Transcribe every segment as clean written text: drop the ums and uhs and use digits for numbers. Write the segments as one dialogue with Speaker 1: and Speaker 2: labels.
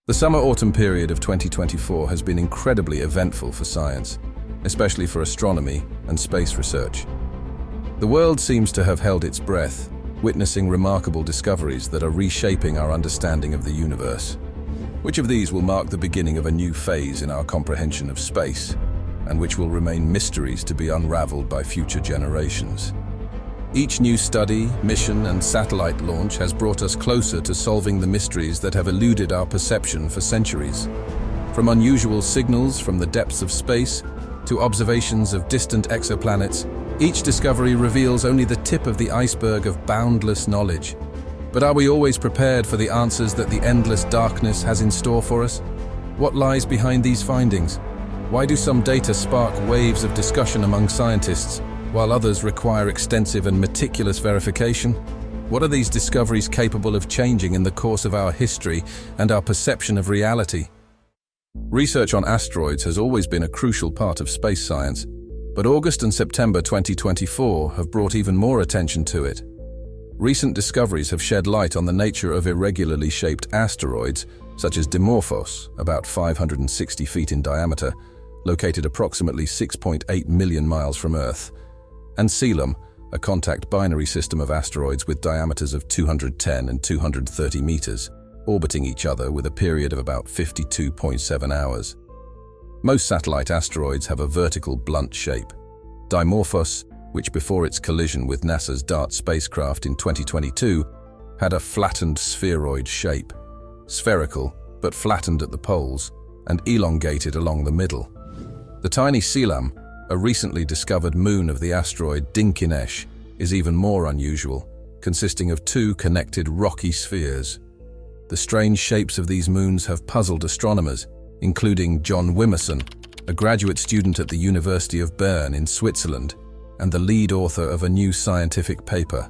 Speaker 1: The summer-autumn period of 2024 has been incredibly eventful for science, especially for astronomy and space research. The world seems to have held its breath, witnessing remarkable discoveries that are reshaping our understanding of the universe. Which of these will mark the beginning of a new phase in our comprehension of space, and which will remain mysteries to be unraveled by future generations? Each new study, mission, and satellite launch has brought us closer to solving the mysteries that have eluded our perception for centuries. From unusual signals from the depths of space to observations of distant exoplanets, each discovery reveals only the tip of the iceberg of boundless knowledge. But are we always prepared for the answers that the endless darkness has in store for us? What lies behind these findings? Why do some data spark waves of discussion among scientists, while others require extensive and meticulous verification? What are these discoveries capable of changing in the course of our history and our perception of reality? Research on asteroids has always been a crucial part of space science, but August and September 2024 have brought even more attention to it. Recent discoveries have shed light on the nature of irregularly shaped asteroids, such as Dimorphos, about 560 feet in diameter, located approximately 6.8 million miles from Earth, and Comet, a contact binary system of asteroids with diameters of 210 and 230 meters, orbiting each other with a period of about 52.7 hours. Most satellite asteroids have a vertical, blunt shape. Dimorphos, which before its collision with NASA's DART spacecraft in 2022, had a flattened spheroid shape, spherical but flattened at the poles and elongated along the middle. The tiny Comet, a recently discovered moon of the asteroid Dinkinesh, is even more unusual, consisting of two connected rocky spheres. The strange shapes of these moons have puzzled astronomers, including John Wimerson, a graduate student at the University of Bern in Switzerland, and the lead author of a new scientific paper.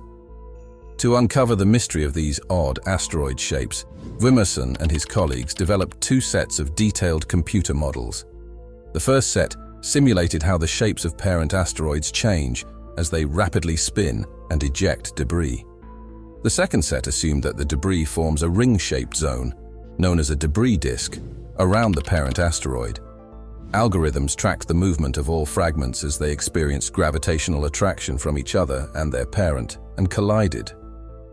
Speaker 1: To uncover the mystery of these odd asteroid shapes, Wimerson and his colleagues developed two sets of detailed computer models. The first set simulated how the shapes of parent asteroids change as they rapidly spin and eject debris. The second set assumed that the debris forms a ring-shaped zone, known as a debris disk, around the parent asteroid. Algorithms tracked the movement of all fragments as they experienced gravitational attraction from each other and their parent, and collided.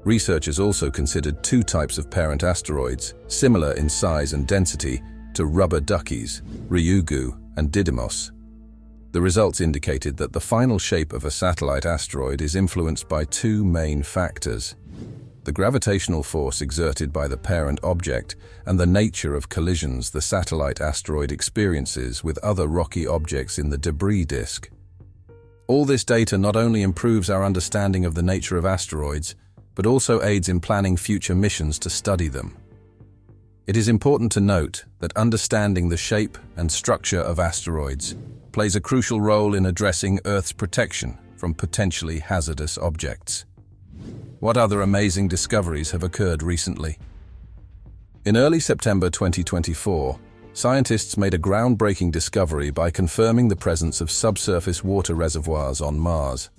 Speaker 1: Researchers also considered two types of parent asteroids, similar in size and density to rubber duckies, Ryugu and Didymos. The results indicated that the final shape of a satellite asteroid is influenced by two main factors: the gravitational force exerted by the parent object and the nature of collisions the satellite asteroid experiences with other rocky objects in the debris disk. All this data not only improves our understanding of the nature of asteroids, but also aids in planning future missions to study them. It is important to note that understanding the shape and structure of asteroids plays a crucial role in addressing Earth's protection from potentially hazardous objects. What other amazing discoveries have occurred recently? In early September 2024, scientists made a groundbreaking discovery by confirming the presence of subsurface water reservoirs on Mars.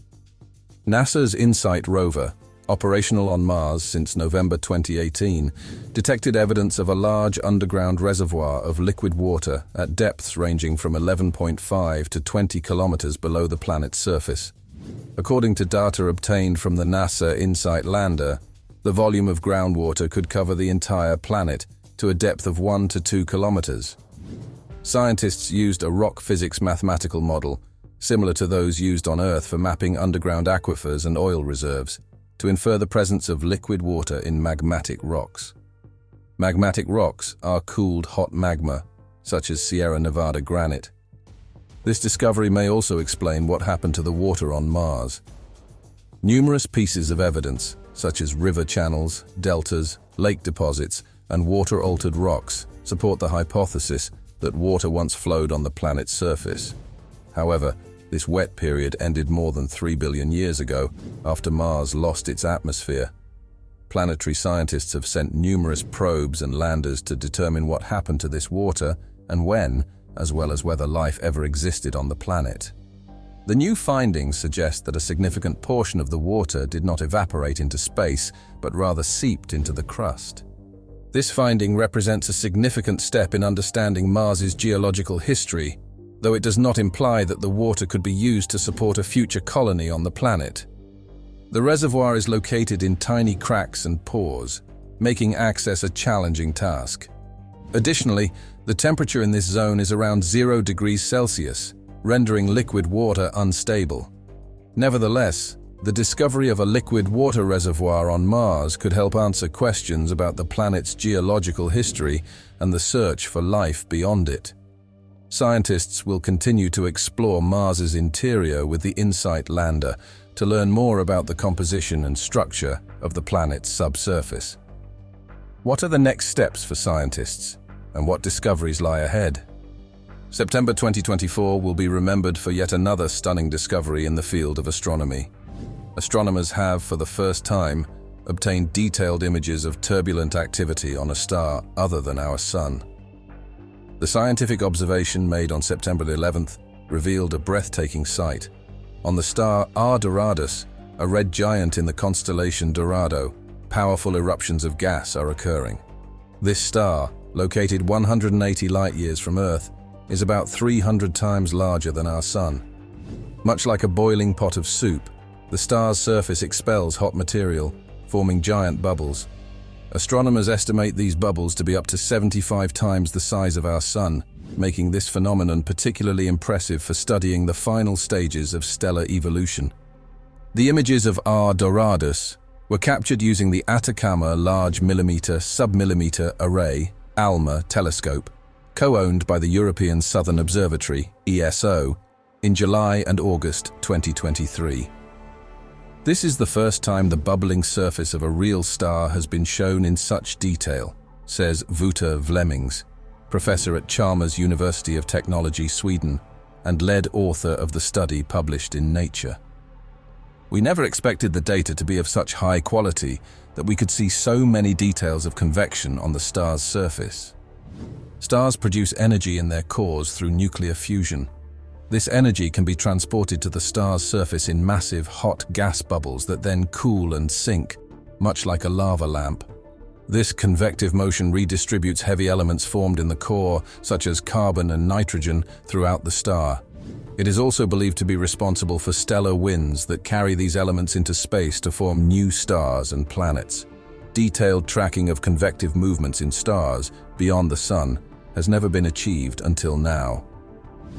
Speaker 1: NASA's InSight rover, operational on Mars since November 2018, detected evidence of a large underground reservoir of liquid water at depths ranging from 11.5 to 20 kilometers below the planet's surface. According to data obtained from the NASA InSight lander, the volume of groundwater could cover the entire planet to a depth of 1 to 2 kilometers. Scientists used a rock physics mathematical model, similar to those used on Earth for mapping underground aquifers and oil reserves, to infer the presence of liquid water in magmatic rocks. Magmatic rocks are cooled hot magma, such as Sierra Nevada granite. This discovery may also explain what happened to the water on Mars. Numerous pieces of evidence, such as river channels, deltas, lake deposits, and water-altered rocks, support the hypothesis that water once flowed on the planet's surface. However, this wet period ended more than 3 billion years ago, after Mars lost its atmosphere. Planetary scientists have sent numerous probes and landers to determine what happened to this water and when, as well as whether life ever existed on the planet. The new findings suggest that a significant portion of the water did not evaporate into space, but rather seeped into the crust. This finding represents a significant step in understanding Mars's geological history, though it does not imply that the water could be used to support a future colony on the planet. The reservoir is located in tiny cracks and pores, making access a challenging task. Additionally, the temperature in this zone is around 0 degrees Celsius, rendering liquid water unstable. Nevertheless, the discovery of a liquid water reservoir on Mars could help answer questions about the planet's geological history and the search for life beyond it. Scientists will continue to explore Mars's interior with the InSight lander to learn more about the composition and structure of the planet's subsurface. What are the next steps for scientists, and what discoveries lie ahead? September 2024 will be remembered for yet another stunning discovery in the field of astronomy. Astronomers have, for the first time, obtained detailed images of turbulent activity on a star other than our Sun. The scientific observation made on September 11th revealed a breathtaking sight. On the star R Doradus, a red giant in the constellation Dorado, powerful eruptions of gas are occurring. This star, located 180 light-years from Earth, is about 300 times larger than our Sun. Much like a boiling pot of soup, the star's surface expels hot material, forming giant bubbles. Astronomers estimate these bubbles to be up to 75 times the size of our Sun, making this phenomenon particularly impressive for studying the final stages of stellar evolution. The images of R Doradus were captured using the Atacama Large Millimeter Submillimeter Array (ALMA) telescope, co-owned by the European Southern Observatory (ESO), in July and August 2023. This is the first time the bubbling surface of a real star has been shown in such detail, says Wouter Vlemmings, professor at Chalmers University of Technology, Sweden, and lead author of the study published in Nature. We never expected the data to be of such high quality that we could see so many details of convection on the star's surface. Stars produce energy in their cores through nuclear fusion. This energy can be transported to the star's surface in massive hot gas bubbles that then cool and sink, much like a lava lamp. This convective motion redistributes heavy elements formed in the core, such as carbon and nitrogen, throughout the star. It is also believed to be responsible for stellar winds that carry these elements into space to form new stars and planets. Detailed tracking of convective movements in stars beyond the Sun has never been achieved until now.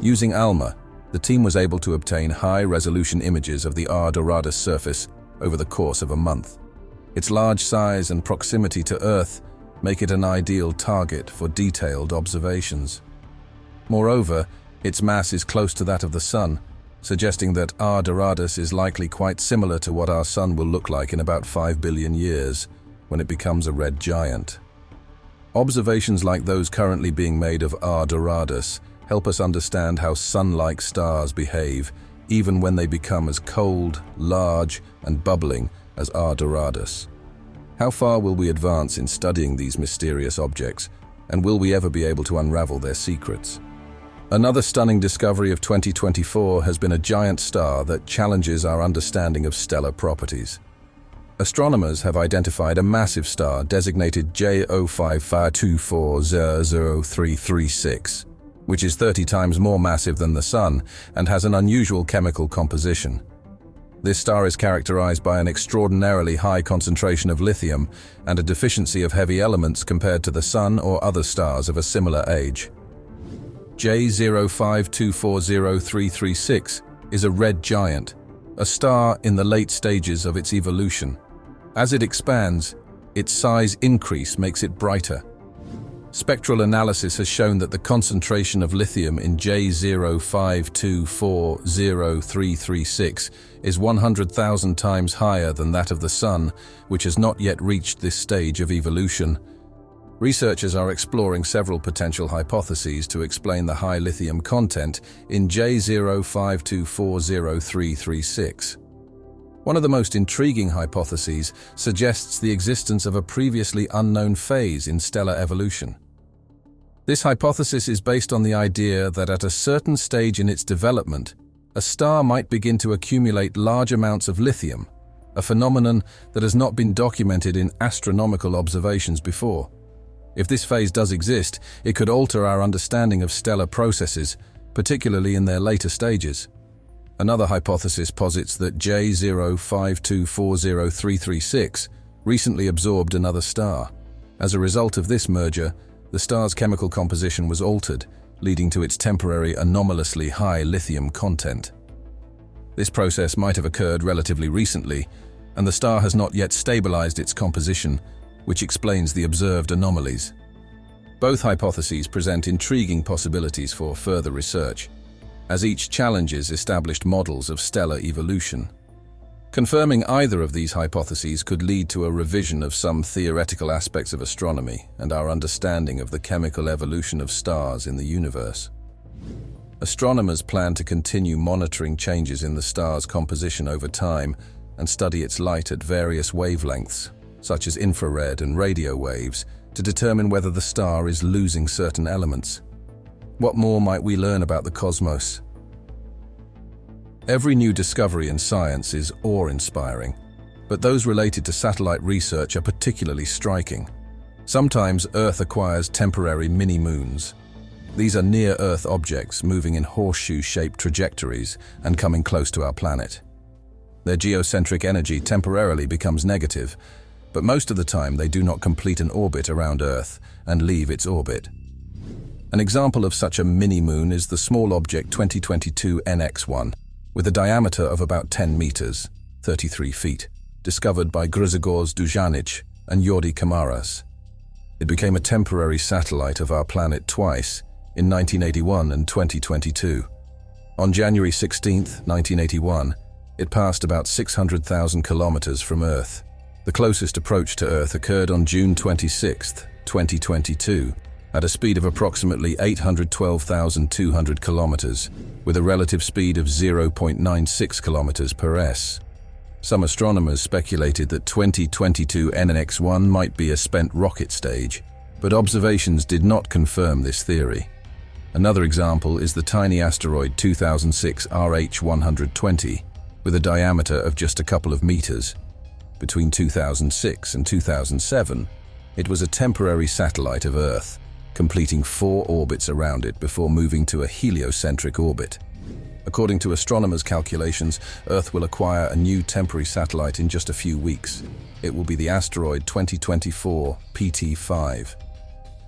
Speaker 1: Using ALMA, the team was able to obtain high-resolution images of the R Doradus surface over the course of a month. Its large size and proximity to Earth make it an ideal target for detailed observations. Moreover, its mass is close to that of the Sun, suggesting that R Doradus is likely quite similar to what our Sun will look like in about 5 billion years, when it becomes a red giant. Observations like those currently being made of R Doradus help us understand how Sun-like stars behave, even when they become as cold, large, and bubbling as R Doradus. How far will we advance in studying these mysterious objects, and will we ever be able to unravel their secrets? Another stunning discovery of 2024 has been a giant star that challenges our understanding of stellar properties. Astronomers have identified a massive star designated J0552400336, which is 30 times more massive than the Sun and has an unusual chemical composition. This star is characterized by an extraordinarily high concentration of lithium and a deficiency of heavy elements compared to the Sun or other stars of a similar age. J05240336 is a red giant, a star in the late stages of its evolution. As it expands, its size increase makes it brighter. Spectral analysis has shown that the concentration of lithium in J05240336 is 100,000 times higher than that of the Sun, which has not yet reached this stage of evolution. Researchers are exploring several potential hypotheses to explain the high lithium content in J05240336. One of the most intriguing hypotheses suggests the existence of a previously unknown phase in stellar evolution. This hypothesis is based on the idea that at a certain stage in its development, a star might begin to accumulate large amounts of lithium, a phenomenon that has not been documented in astronomical observations before. If this phase does exist, it could alter our understanding of stellar processes, particularly in their later stages. Another hypothesis posits that J05240336 recently absorbed another star. As a result of this merger, the star's chemical composition was altered, leading to its temporary anomalously high lithium content. This process might have occurred relatively recently, and the star has not yet stabilized its composition, which explains the observed anomalies. Both hypotheses present intriguing possibilities for further research, as each challenges established models of stellar evolution. Confirming either of these hypotheses could lead to a revision of some theoretical aspects of astronomy and our understanding of the chemical evolution of stars in the universe. Astronomers plan to continue monitoring changes in the star's composition over time and study its light at various wavelengths, such as infrared and radio waves, to determine whether the star is losing certain elements. What more might we learn about the cosmos? Every new discovery in science is awe-inspiring, but those related to satellite research are particularly striking. Sometimes Earth acquires temporary mini-moons. These are near-Earth objects moving in horseshoe-shaped trajectories and coming close to our planet. Their geocentric energy temporarily becomes negative, but most of the time they do not complete an orbit around Earth and leave its orbit. An example of such a mini-moon is the small object 2022 NX1, with a diameter of about 10 meters, 33 feet, discovered by Grzegorz Dujanic and Jordi Kamaras. It became a temporary satellite of our planet twice, in 1981 and 2022. On January 16, 1981, it passed about 600,000 kilometers from Earth. The closest approach to Earth occurred on June 26, 2022, at a speed of approximately 812,200 kilometers, with a relative speed of 0.96 kilometers per s. Some astronomers speculated that 2022 NX1 might be a spent rocket stage, but observations did not confirm this theory. Another example is the tiny asteroid 2006 RH120, with a diameter of just a couple of meters. Between 2006 and 2007, it was a temporary satellite of Earth, completing 4 orbits around it before moving to a heliocentric orbit. According to astronomers' calculations, Earth will acquire a new temporary satellite in just a few weeks. It will be the asteroid 2024 PT5.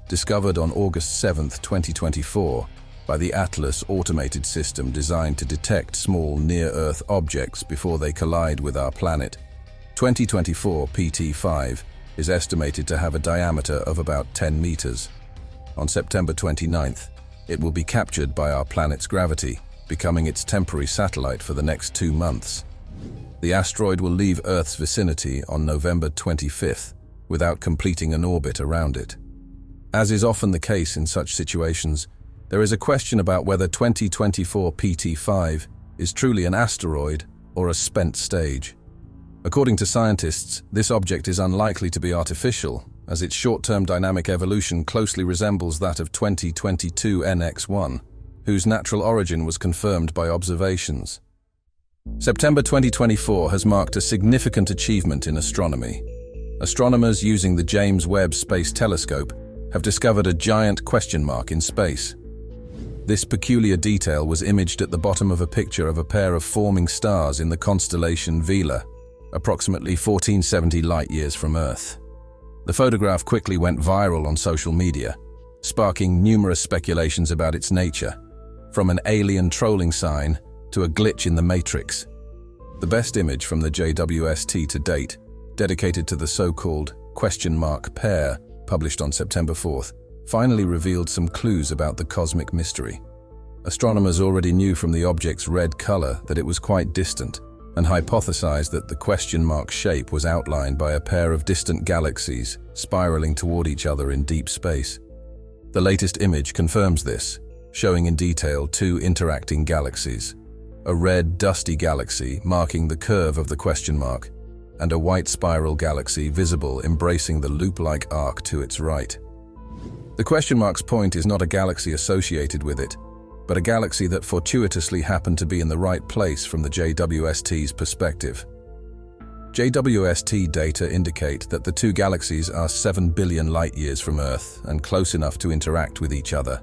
Speaker 1: Discovered on August 7, 2024, by the Atlas automated system designed to detect small near-Earth objects before they collide with our planet, 2024 PT5 is estimated to have a diameter of about 10 meters. On September 29th, it will be captured by our planet's gravity, becoming its temporary satellite for the next 2 months. The asteroid will leave Earth's vicinity on November 25th without completing an orbit around it. As is often the case in such situations, there is a question about whether 2024 PT5 is truly an asteroid or a spent stage. According to scientists, this object is unlikely to be artificial, as its short-term dynamic evolution closely resembles that of 2022 NX1, whose natural origin was confirmed by observations. September 2024 has marked a significant achievement in astronomy. Astronomers using the James Webb Space Telescope have discovered a giant question mark in space. This peculiar detail was imaged at the bottom of a picture of a pair of forming stars in the constellation Vela, approximately 1470 light-years from Earth. The photograph quickly went viral on social media, sparking numerous speculations about its nature, from an alien trolling sign to a glitch in the matrix. The best image from the JWST to date, dedicated to the so-called question mark pair, published on September 4th, finally revealed some clues about the cosmic mystery. Astronomers already knew from the object's red color that it was quite distant, and hypothesized that the question mark shape was outlined by a pair of distant galaxies spiraling toward each other in deep space. The latest image confirms this, showing in detail 2 interacting galaxies, a red dusty galaxy marking the curve of the question mark, and a white spiral galaxy visible embracing the loop-like arc to its right. The question mark's point is not a galaxy associated with it, but a galaxy that fortuitously happened to be in the right place from the JWST's perspective. JWST data indicate that the two galaxies are 7 billion light-years from Earth and close enough to interact with each other.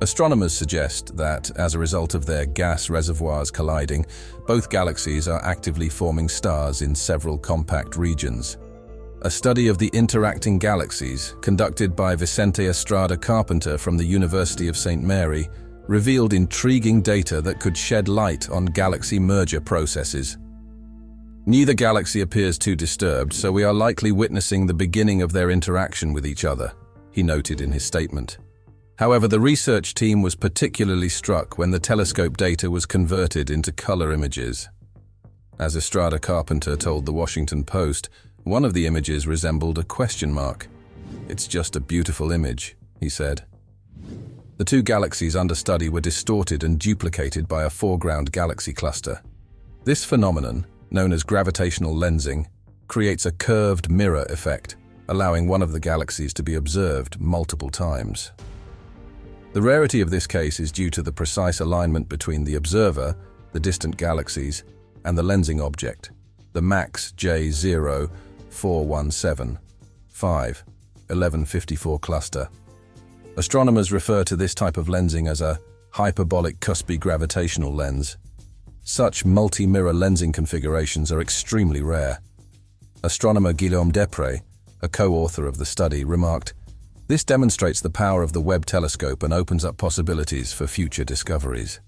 Speaker 1: Astronomers suggest that, as a result of their gas reservoirs colliding, both galaxies are actively forming stars in several compact regions. A study of the interacting galaxies, conducted by Vicente Estrada Carpenter from the University of St. Mary, revealed intriguing data that could shed light on galaxy merger processes. Neither galaxy appears too disturbed, so we are likely witnessing the beginning of their interaction with each other, he noted in his statement. However, the research team was particularly struck when the telescope data was converted into color images. As Estrada Carpenter told the Washington Post, one of the images resembled a question mark. "It's just a beautiful image," he said. The two galaxies under study were distorted and duplicated by a foreground galaxy cluster. This phenomenon, known as gravitational lensing, creates a curved mirror effect, allowing one of the galaxies to be observed multiple times. The rarity of this case is due to the precise alignment between the observer, the distant galaxies, and the lensing object, the MAX J041751154 cluster. Astronomers refer to this type of lensing as a hyperbolic cuspy gravitational lens. Such multi-mirror lensing configurations are extremely rare. Astronomer Guillaume Desprez, a co-author of the study, remarked, "This demonstrates the power of the Webb telescope and opens up possibilities for future discoveries."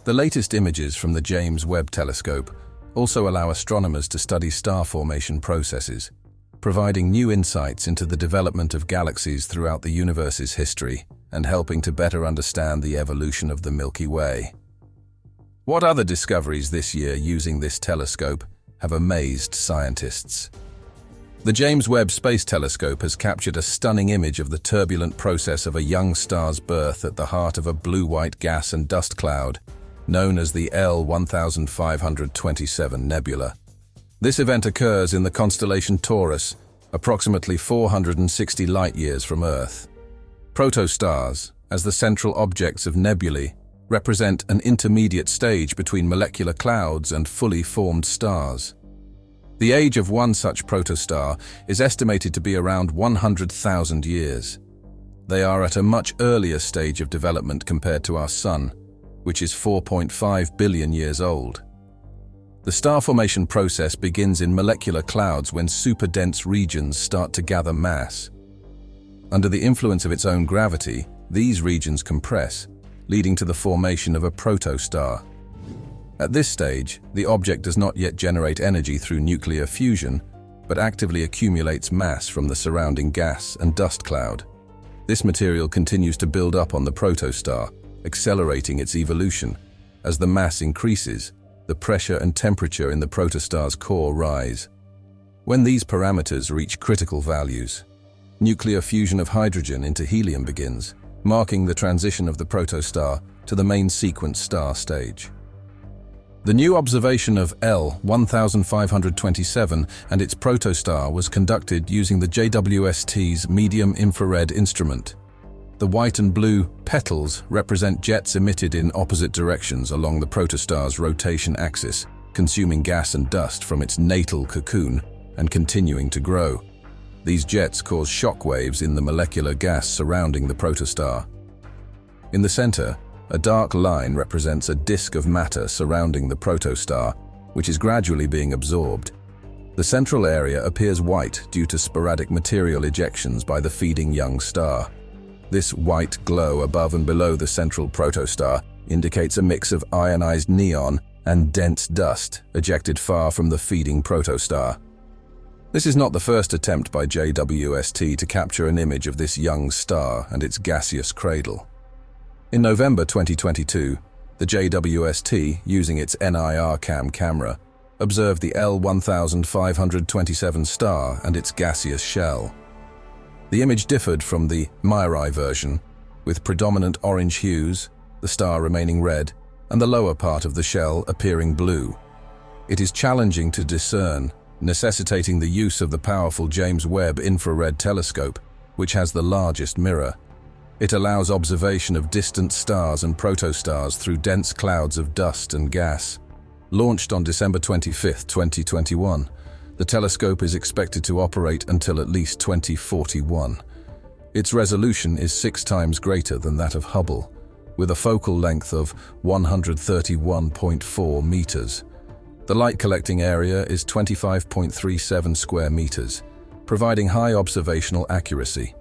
Speaker 1: The latest images from the James Webb Telescope also allow astronomers to study star formation processes, providing new insights into the development of galaxies throughout the universe's history and helping to better understand the evolution of the Milky Way. What other discoveries this year using this telescope have amazed scientists? The James Webb Space Telescope has captured a stunning image of the turbulent process of a young star's birth at the heart of a blue-white gas and dust cloud, known as the L-1527 nebula. This event occurs in the constellation Taurus, approximately 460 light-years from Earth. Protostars, as the central objects of nebulae, represent an intermediate stage between molecular clouds and fully formed stars. The age of one such protostar is estimated to be around 100,000 years. They are at a much earlier stage of development compared to our Sun, which is 4.5 billion years old. The star formation process begins in molecular clouds when super-dense regions start to gather mass. Under the influence of its own gravity, these regions compress, leading to the formation of a protostar. At this stage, the object does not yet generate energy through nuclear fusion, but actively accumulates mass from the surrounding gas and dust cloud. This material continues to build up on the protostar, accelerating its evolution. As the mass increases, the pressure and temperature in the protostar's core rise. When these parameters reach critical values, nuclear fusion of hydrogen into helium begins, marking the transition of the protostar to the main sequence star stage. The new observation of L-1527 and its protostar was conducted using the JWST's medium infrared instrument. The white and blue petals represent jets emitted in opposite directions along the protostar's rotation axis, consuming gas and dust from its natal cocoon and continuing to grow. These jets cause shock waves in the molecular gas surrounding the protostar. In the center, a dark line represents a disk of matter surrounding the protostar, which is gradually being absorbed. The central area appears white due to sporadic material ejections by the feeding young star. This white glow above and below the central protostar indicates a mix of ionized neon and dense dust ejected far from the feeding protostar. This is not the first attempt by JWST to capture an image of this young star and its gaseous cradle. In November 2022, the JWST, using its NIRCam camera, observed the L-1527 star and its gaseous shell. The image differed from the MIRI version, with predominant orange hues, the star remaining red, and the lower part of the shell appearing blue. It is challenging to discern, necessitating the use of the powerful James Webb Infrared Telescope, which has the largest mirror. It allows observation of distant stars and protostars through dense clouds of dust and gas. Launched on December 25, 2021, the telescope is expected to operate until at least 2041. Its resolution is 6 times greater than that of Hubble, with a focal length of 131.4 meters. The light-collecting area is 25.37 square meters, providing high observational accuracy.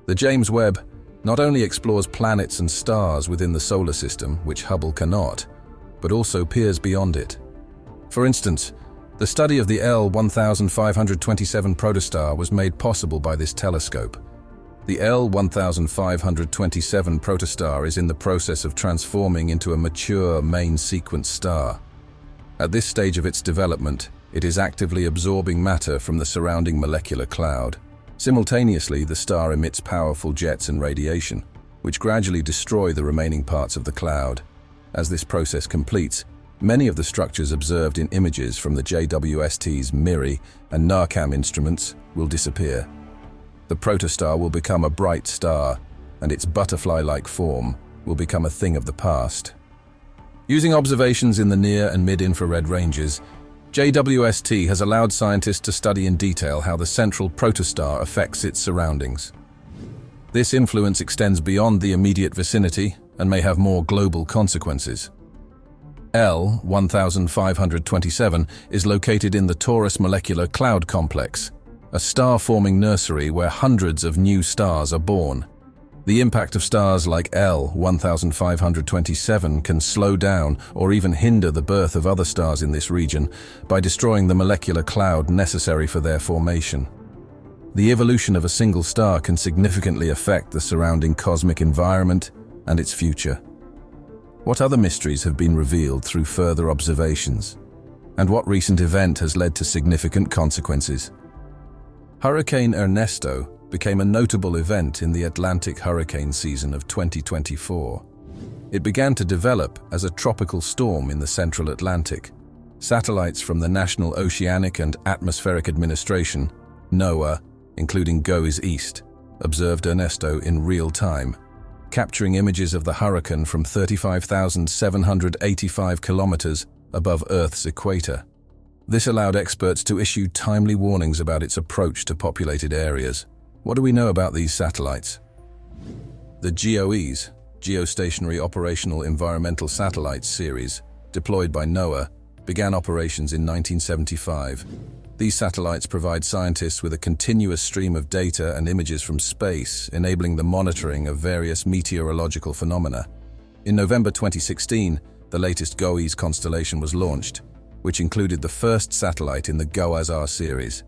Speaker 1: The James Webb not only explores planets and stars within the solar system, which Hubble cannot, but also peers beyond it. For instance, the study of the L-1527 protostar was made possible by this telescope. The L-1527 protostar is in the process of transforming into a mature main sequence star. At this stage of its development, it is actively absorbing matter from the surrounding molecular cloud. Simultaneously, the star emits powerful jets and radiation, which gradually destroy the remaining parts of the cloud. As this process completes, many of the structures observed in images from the JWST's MIRI and NARCam instruments will disappear. The protostar will become a bright star, and its butterfly-like form will become a thing of the past. Using observations in the near and mid-infrared ranges, JWST has allowed scientists to study in detail how the central protostar affects its surroundings. This influence extends beyond the immediate vicinity and may have more global consequences. L-1527 is located in the Taurus Molecular Cloud Complex, a star-forming nursery where hundreds of new stars are born. The impact of stars like L-1527 can slow down or even hinder the birth of other stars in this region by destroying the molecular cloud necessary for their formation. The evolution of a single star can significantly affect the surrounding cosmic environment and its future. What other mysteries have been revealed through further observations? And what recent event has led to significant consequences? Hurricane Ernesto became a notable event in the Atlantic hurricane season of 2024. It began to develop as a tropical storm in the central Atlantic. Satellites from the National Oceanic and Atmospheric Administration, NOAA, including GOES East, observed Ernesto in real time, capturing images of the hurricane from 35,785 kilometers above Earth's equator. This allowed experts to issue timely warnings about its approach to populated areas. What do we know about these satellites? The GOES, Geostationary Operational Environmental Satellites series, deployed by NOAA, began operations in 1975. These satellites provide scientists with a continuous stream of data and images from space, enabling the monitoring of various meteorological phenomena. In November 2016, the latest GOES constellation was launched, which included the first satellite in the GOES-R series.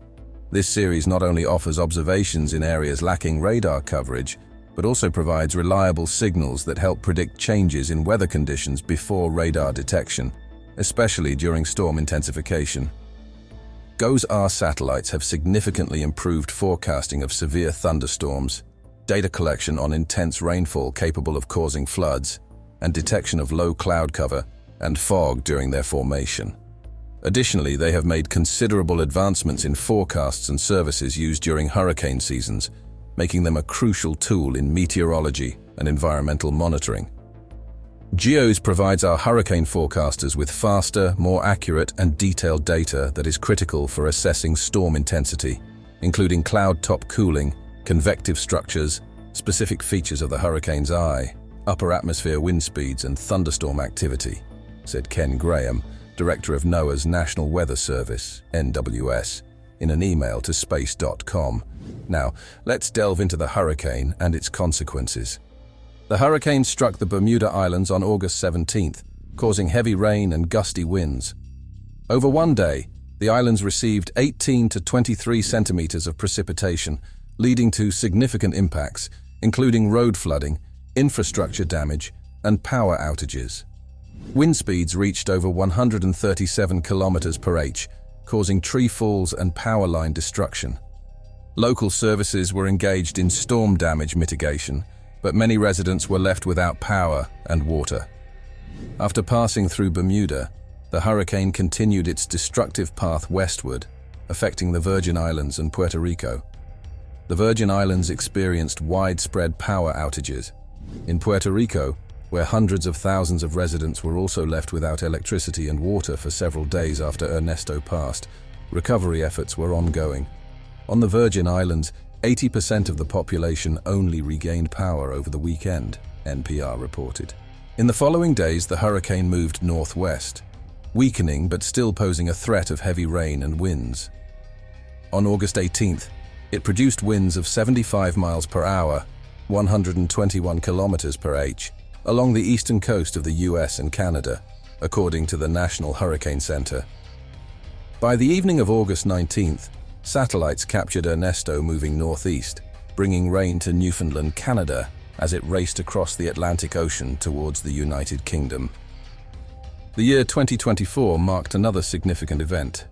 Speaker 1: This series not only offers observations in areas lacking radar coverage, but also provides reliable signals that help predict changes in weather conditions before radar detection, especially during storm intensification. GOES-R satellites have significantly improved forecasting of severe thunderstorms, data collection on intense rainfall capable of causing floods, and detection of low cloud cover and fog during their formation. Additionally, they have made considerable advancements in forecasts and services used during hurricane seasons, making them a crucial tool in meteorology and environmental monitoring. GEOS provides our hurricane forecasters with faster, more accurate and detailed data that is critical for assessing storm intensity, including cloud top cooling, convective structures, specific features of the hurricane's eye, upper atmosphere wind speeds and thunderstorm activity, said Ken Graham, Director of NOAA's National Weather Service, NWS, in an email to space.com. Now, let's delve into the hurricane and its consequences. The hurricane struck the Bermuda Islands on August 17th, causing heavy rain and gusty winds. Over one day, the islands received 18 to 23 centimeters of precipitation, leading to significant impacts, including road flooding, infrastructure damage, and power outages. Wind speeds reached over 137 kilometers per h, causing tree falls and power line destruction. Local services were engaged in storm damage mitigation, but many residents were left without power and water. After passing through Bermuda, the hurricane continued its destructive path westward, affecting the Virgin Islands and Puerto Rico. The Virgin Islands experienced widespread power outages. In Puerto Rico, where hundreds of thousands of residents were also left without electricity and water for several days after Ernesto passed. Recovery efforts were ongoing. On the Virgin Islands, 80% of the population only regained power over the weekend, NPR reported. In the following days, the hurricane moved northwest, weakening but still posing a threat of heavy rain and winds. On August 18th, it produced winds of 75 miles per hour, 121 kilometers per h, along the eastern coast of the US and Canada, according to the National Hurricane Center. By the evening of August 19th, satellites captured Ernesto moving northeast, bringing rain to Newfoundland, Canada, as it raced across the Atlantic Ocean towards the United Kingdom. The year 2024 marked another significant event.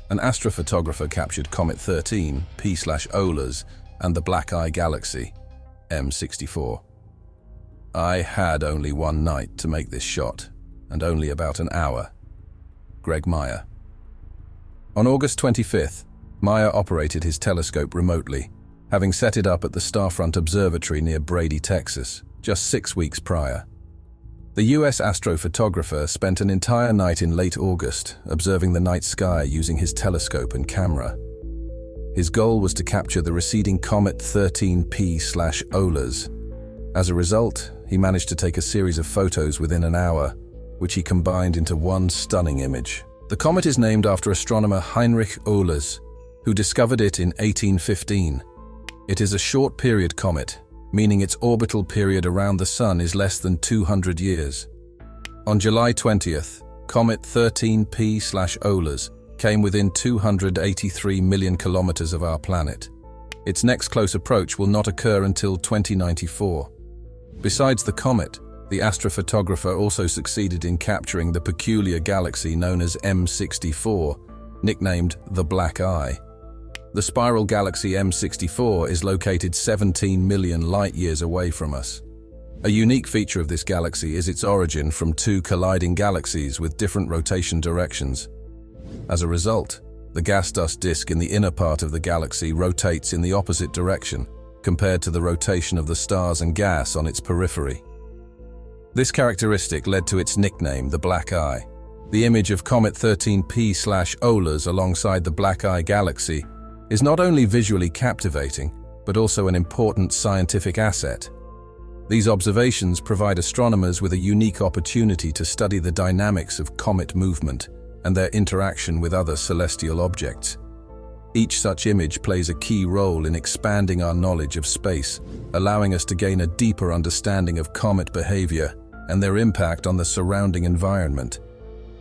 Speaker 1: An astrophotographer captured Comet 13 P/Olas and the Black Eye Galaxy, M64. "I had only one night to make this shot, and only about an hour." Greg Meyer. On August 25th, Meyer operated his telescope remotely, having set it up at the Starfront Observatory near Brady, Texas, just 6 weeks prior. The US astrophotographer spent an entire night in late August observing the night sky using his telescope and camera. His goal was to capture the receding Comet 13 P/Olas. As a result, he managed to take a series of photos within an hour, which he combined into one stunning image. The comet is named after astronomer Heinrich Ohlers, who discovered it in 1815. It is a short-period comet, meaning its orbital period around the Sun is less than 200 years. On July 20th, Comet 13 P/Olas came within 283 million kilometers of our planet. Its next close approach will not occur until 2094. Besides the comet, the astrophotographer also succeeded in capturing the peculiar galaxy known as M64, nicknamed the Black Eye. The spiral galaxy M64 is located 17 million light-years away from us. A unique feature of this galaxy is its origin from two colliding galaxies with different rotation directions. As a result, the gas-dust disk in the inner part of the galaxy rotates in the opposite direction, compared to the rotation of the stars and gas on its periphery. This characteristic led to its nickname, the Black Eye. The image of Comet 13 P/Olas alongside the Black Eye galaxy is not only visually captivating, but also an important scientific asset. These observations provide astronomers with a unique opportunity to study the dynamics of comet movement and their interaction with other celestial objects. Each such image plays a key role in expanding our knowledge of space, allowing us to gain a deeper understanding of comet behavior and their impact on the surrounding environment.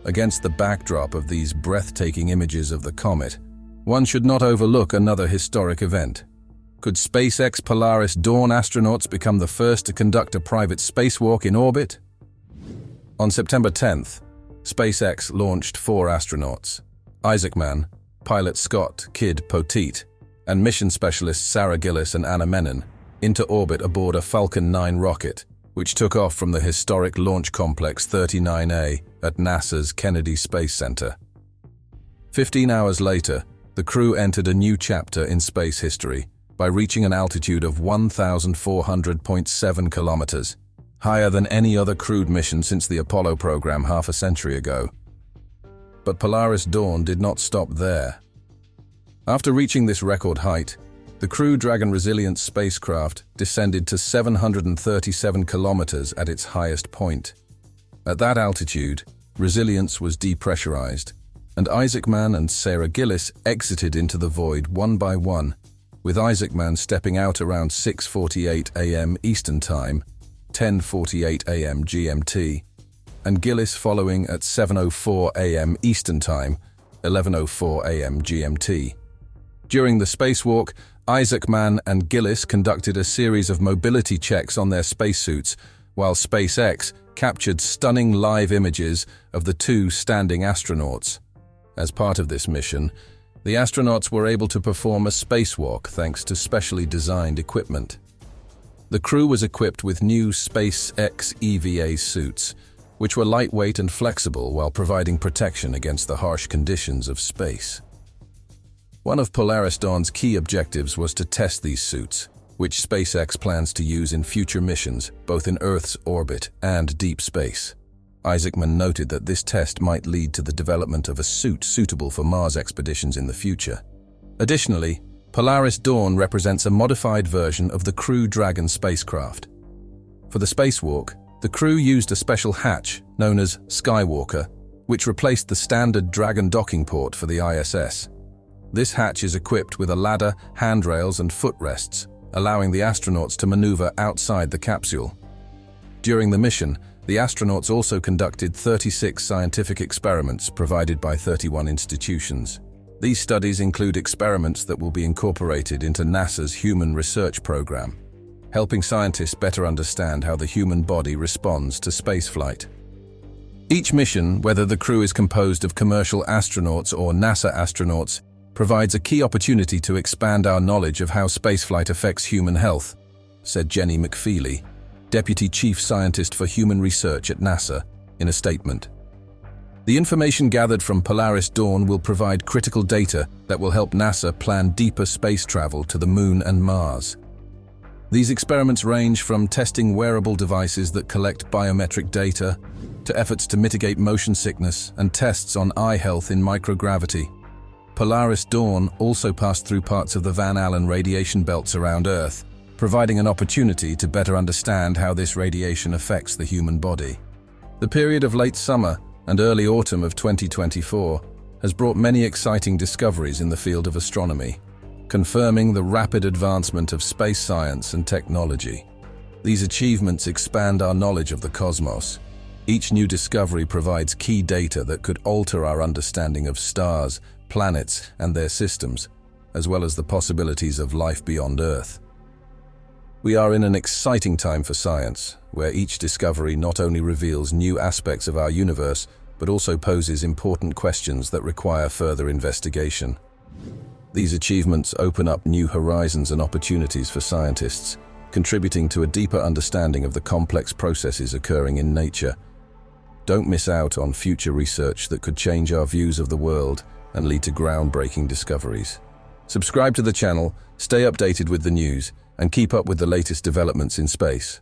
Speaker 1: Against the backdrop of these breathtaking images of the comet, one should not overlook another historic event. Could SpaceX Polaris Dawn astronauts become the first to conduct a private spacewalk in orbit? On September 10th, SpaceX launched 4 astronauts, Isaac Mann, pilot Scott "Kid" Poteet, and mission specialists Sarah Gillis and Anna Menon, into orbit aboard a Falcon 9 rocket, which took off from the historic Launch Complex 39A at NASA's Kennedy Space Center. 15 hours later, the crew entered a new chapter in space history by reaching an altitude of 1,400.7 kilometers, higher than any other crewed mission since the Apollo program half a century ago. But Polaris Dawn did not stop there. After reaching this record height, the Crew Dragon Resilience spacecraft descended to 737 kilometers at its highest point. At that altitude, Resilience was depressurized, and Isaac Mann and Sarah Gillis exited into the void one by one, with Isaac Mann stepping out around 6:48 a.m. Eastern Time, 10:48 a.m. GMT, and Gillis following at 7:04 a.m. Eastern Time, 11:04 a.m. GMT. During the spacewalk, Isaac Mann and Gillis conducted a series of mobility checks on their spacesuits, while SpaceX captured stunning live images of the 2 standing astronauts. As part of this mission, the astronauts were able to perform a spacewalk thanks to specially designed equipment. The crew was equipped with new SpaceX EVA suits, which were lightweight and flexible while providing protection against the harsh conditions of space. One of Polaris Dawn's key objectives was to test these suits, which SpaceX plans to use in future missions, both in Earth's orbit and deep space. Isaacman noted that this test might lead to the development of a suit suitable for Mars expeditions in the future. Additionally, Polaris Dawn represents a modified version of the Crew Dragon spacecraft. For the spacewalk, the crew used a special hatch known as Skywalker, which replaced the standard Dragon docking port for the ISS. This hatch is equipped with a ladder, handrails, and footrests, allowing the astronauts to maneuver outside the capsule. During the mission, the astronauts also conducted 36 scientific experiments provided by 31 institutions. These studies include experiments that will be incorporated into NASA's Human Research Program, helping scientists better understand how the human body responds to spaceflight. Each mission, whether the crew is composed of commercial astronauts or NASA astronauts, provides a key opportunity to expand our knowledge of how spaceflight affects human health, said Jenny McFeely, Deputy Chief Scientist for Human Research at NASA, in a statement. The information gathered from Polaris Dawn will provide critical data that will help NASA plan deeper space travel to the Moon and Mars. These experiments range from testing wearable devices that collect biometric data to efforts to mitigate motion sickness and tests on eye health in microgravity. Polaris Dawn also passed through parts of the Van Allen radiation belts around Earth, providing an opportunity to better understand how this radiation affects the human body. The period of late summer and early autumn of 2024 has brought many exciting discoveries in the field of astronomy, confirming the rapid advancement of space science and technology. These achievements expand our knowledge of the cosmos. Each new discovery provides key data that could alter our understanding of stars, planets, and their systems, as well as the possibilities of life beyond Earth. We are in an exciting time for science, where each discovery not only reveals new aspects of our universe, but also poses important questions that require further investigation. These achievements open up new horizons and opportunities for scientists, contributing to a deeper understanding of the complex processes occurring in nature. Don't miss out on future research that could change our views of the world and lead to groundbreaking discoveries. Subscribe to the channel, stay updated with the news, and keep up with the latest developments in space.